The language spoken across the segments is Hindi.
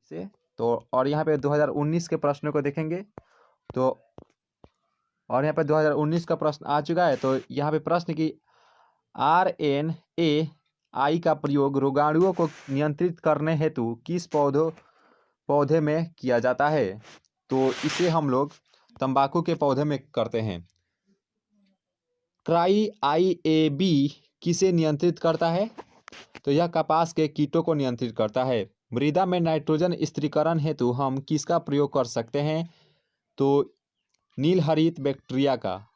से। तो और यहाँ पे 2019 के प्रश्नों को देखेंगे तो और यहाँ पे 2019 का प्रश्न आ चुका है। तो यहाँ पे प्रश्न की RNAi का प्रयोग रोगाणुओं को नियंत्रित करने हेतु किस पौधे में किया जाता है। तो इसे हम लोग तंबाकू के पौधे में करते हैं। CRY-IAB किसे नियंत्रित करता है। तो यह कपास के कीटों को नियंत्रित करता है। मृदा में नाइट्रोजन स्थिरीकरण हेतु हम किसका प्रयोग कर सकते हैं। तो नीलहरित बैक्टीरिया का।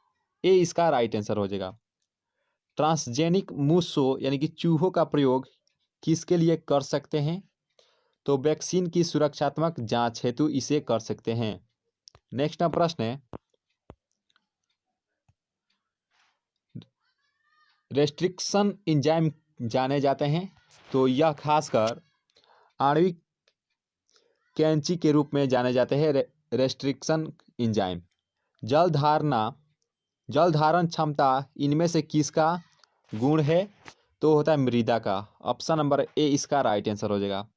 ए इसका राइट आंसर हो जाएगा। ट्रांसजेनिक मूसो यानी कि चूहों का प्रयोग किसके लिए कर सकते हैं। तो वैक्सीन की सुरक्षात्मक जांच हेतु इसे कर सकते हैं। नेक्स्ट प्रश्न है, रेस्ट्रिक्शन एंजाइम जाने जाते हैं। तो यह खासकर आणविक कैंची के रूप में जाने जाते हैं। Restriction enzyme. जल धारण क्षमता इनमें से किसका गुण है। तो होता है मृदा का। ऑप्शन नंबर ए इसका राइट आंसर हो जाएगा।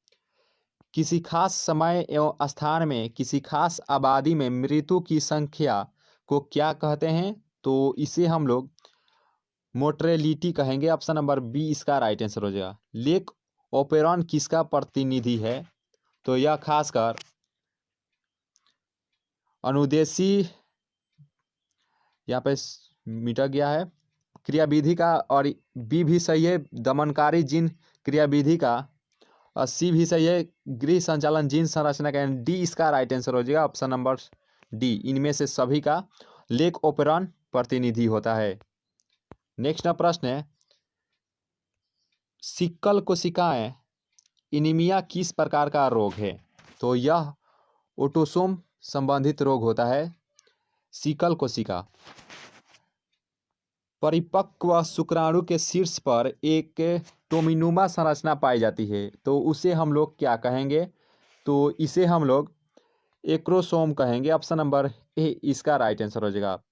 किसी खास समय एवं स्थान में किसी खास आबादी में मृत्यु की संख्या को क्या कहते हैं। तो इसे हम लोग मोर्टेलिटी कहेंगे। ऑप्शन नंबर बी इसका राइट आंसर हो जाएगा। लेक ओपेरॉन किसका प्रतिनिधि है। तो यह खासकर अनुदेशी, यहाँ पे मिटा गया है, क्रियाविधि का। और बी भी सही है, दमनकारी जीन क्रियाविधि का। और सी भी सही है, गृह संचालन जीन संरचना का। डी इसका राइट आंसर हो जाएगा। ऑप्शन नंबर डी इनमें से सभी का लेक ओपेरॉन प्रतिनिधि होता है। नेक्स्ट प्रश्न है, सिक्कल कोशिकाएं एनीमिया किस प्रकार का रोग है। तो यह ऑटोसोम संबंधित रोग होता है। सिकल कोशिका परिपक्व शुक्राणु के शीर्ष पर एक टोमिनुमा संरचना पाई जाती है। तो उसे हम लोग क्या कहेंगे। तो इसे हम लोग एक्रोसोम कहेंगे। ऑप्शन नंबर ए इसका राइट आंसर हो जाएगा।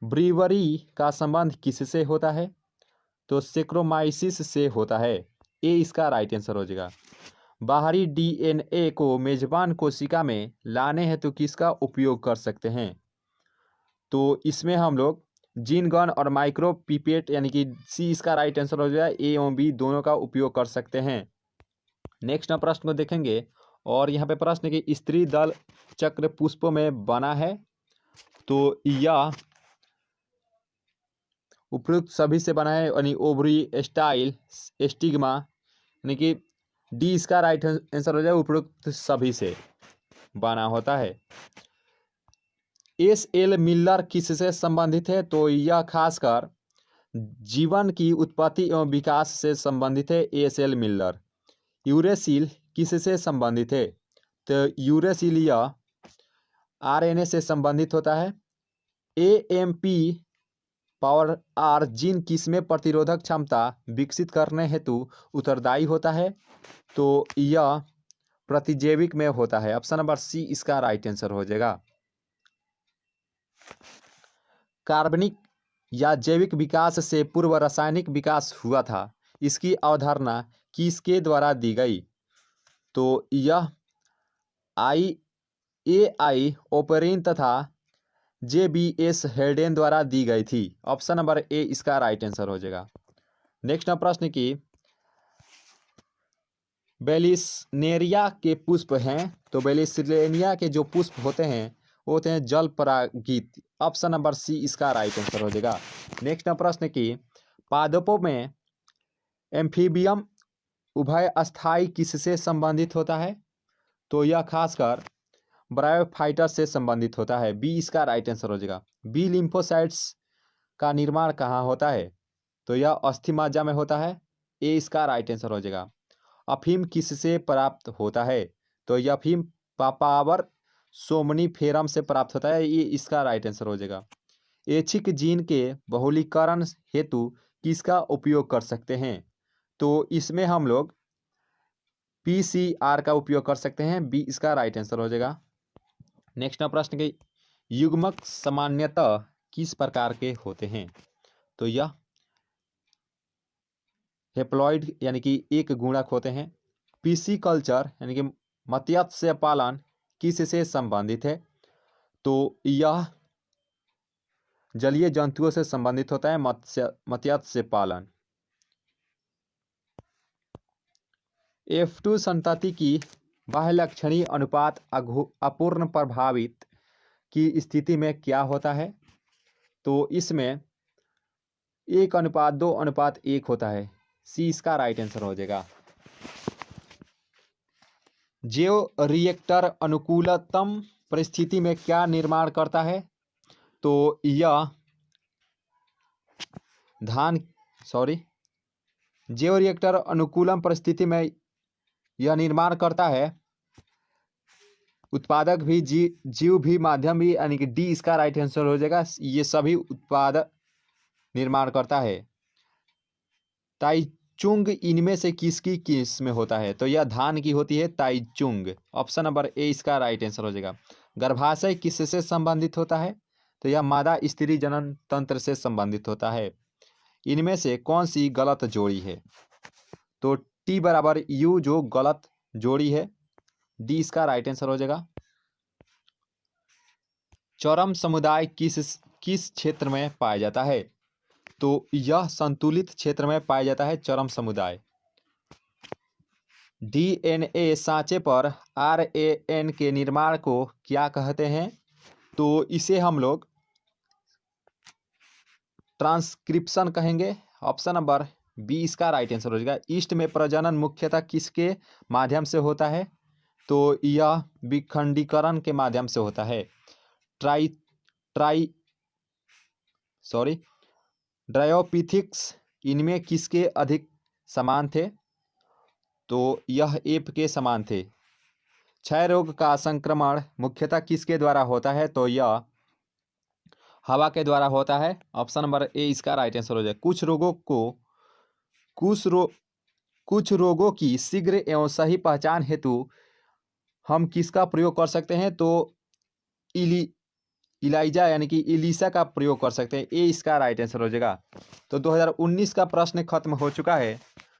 ब्रीवरी का संबंध किससे होता है। तो सेक्रोमाइसिस से होता है। ए इसका राइट आंसर हो जाएगा। बाहरी DNA को मेजबान कोशिका में लाने हेतु किसका उपयोग कर सकते हैं। तो इसमें हम लोग जीन गन और माइक्रो पिपेट यानी कि सी इसका राइट आंसर हो जाएगा। ए और बी दोनों का उपयोग कर सकते हैं। नेक्स्ट प्रश्न को देखेंगे और यहाँ पे प्रश्न की स्त्री दल चक्र पुष्पों में बना है। तो यह उपयुक्त सभी से बना है यानी ओवरी स्टाइल स्टिग्मा यानी कि डी इसका राइट आंसर हो जाए। उपयुक्त सभी से बना होता है। SL मिलर किससे संबंधित है। तो यह खासकर जीवन की उत्पत्ति एवं विकास से संबंधित है। SL Miller. यूरेसिल किससे संबंधित है। तो यूरेसिल यह RNA से संबंधित होता है। AMP पावर आर जीन किसमें प्रतिरोधक क्षमता विकसित करने हेतु उत्तरदायी होता है। तो यह प्रतिजैविक में होता है। ऑप्शन नंबर सी इसका राइट आंसर हो जाएगा। कार्बनिक या जैविक विकास से पूर्व रासायनिक विकास हुआ था। इसकी अवधारणा किसके द्वारा दी गई। तो यह AI ओपेरिन तथा JBS हेर्डेन द्वारा दी गई थी। ऑप्शन नंबर ए इसका राइट आंसर हो जाएगा। नेक्स्ट प्रश्न की बेलिस्नेरिया के पुष्प हैं। तो बेलिस्नेरिया के जो पुष्प होते हैं वो होते हैं जल परागित। ऑप्शन नंबर सी इसका राइट आंसर हो जाएगा। नेक्स्ट प्रश्न की पादपों में एम्फीबियम उभय अस्थाई किससे संबंधित होता है। तो यह खासकर ब्रायोफाइटर से संबंधित होता है। बी इसका राइट आंसर हो जाएगा। बी लिम्फोसाइट्स का निर्माण कहाँ होता है। तो यह अस्थि मज्जा में होता है। ए इसका राइट आंसर हो जाएगा। अफीम किससे प्राप्त होता है। तो यह अफीम पापावर सोमनीफेरम से प्राप्त होता है। ये इसका राइट आंसर हो जाएगा। ऐच्छिक जीन के बहुलीकरण हेतु किसका उपयोग कर सकते हैं। तो इसमें हम लोग PCR का उपयोग कर सकते हैं। बी इसका राइट आंसर हो जाएगा। नेक्स्ट प्रश्न के युग्मक सामान्यतः किस प्रकार के होते हैं। तो यह हेप्लॉइड यानी कि एक गुणक होते हैं। PC कल्चर यानी कि मत्स्य पालन किससे संबंधित है? तो यह जलीय जंतुओं से संबंधित होता है मत्स्य पालन। F2 संतति की बाह्यलक्षणीय अनुपात अपूर्ण प्रभावित की स्थिति में क्या होता है? तो इसमें 1:2:1 होता है। सी इसका राइट आंसर हो जाएगा। जैव रिएक्टर अनुकूलतम परिस्थिति में क्या निर्माण करता है? तो यह जैव रिएक्टर अनुकूलम परिस्थिति में यह निर्माण करता है उत्पादक भी, जीव भी, माध्यम भी, यानी कि डी इसका राइट आंसर हो जाएगा। ये सभी उत्पादक निर्माण करता है। ताइचुंग इनमें से किसकी किस्म होता है? तो यह धान की होती है ताइचुंग। ऑप्शन नंबर ए इसका राइट आंसर हो जाएगा। गर्भाशय किससे संबंधित होता है? तो यह मादा स्त्री जनन तंत्र से संबंधित होता है। इनमें से कौन सी गलत जोड़ी है? तो टी बराबर यू जो गलत जोड़ी है, डी इसका राइट आंसर हो जाएगा। चरम समुदाय किस क्षेत्र में पाया जाता है? तो यह संतुलित क्षेत्र में पाया जाता है चरम समुदाय। डीएनए सांचे पर आरएएन के निर्माण को क्या कहते हैं? तो इसे हम लोग ट्रांसक्रिप्शन कहेंगे। ऑप्शन नंबर बी इसका राइट आंसर हो जाएगा। ईस्ट में प्रजनन मुख्यतः किसके माध्यम से होता है? तो यह विखंडीकरण के माध्यम से होता है। ड्रायोपिथिक्स इनमें किसके अधिक समान थे? तो यह एप के समान थे। क्षय रोग का संक्रमण मुख्यतः किसके द्वारा होता है? तो यह हवा के द्वारा होता है। ऑप्शन नंबर ए इसका राइट आंसर हो जाए। कुछ रोगों की शीघ्र एवं सही पहचान हेतु हम किसका प्रयोग कर सकते हैं? तो इलाइजा यानी कि इलिसा का प्रयोग कर सकते हैं। ए इसका राइट आंसर हो जाएगा। तो 2019 का प्रश्न खत्म हो चुका है।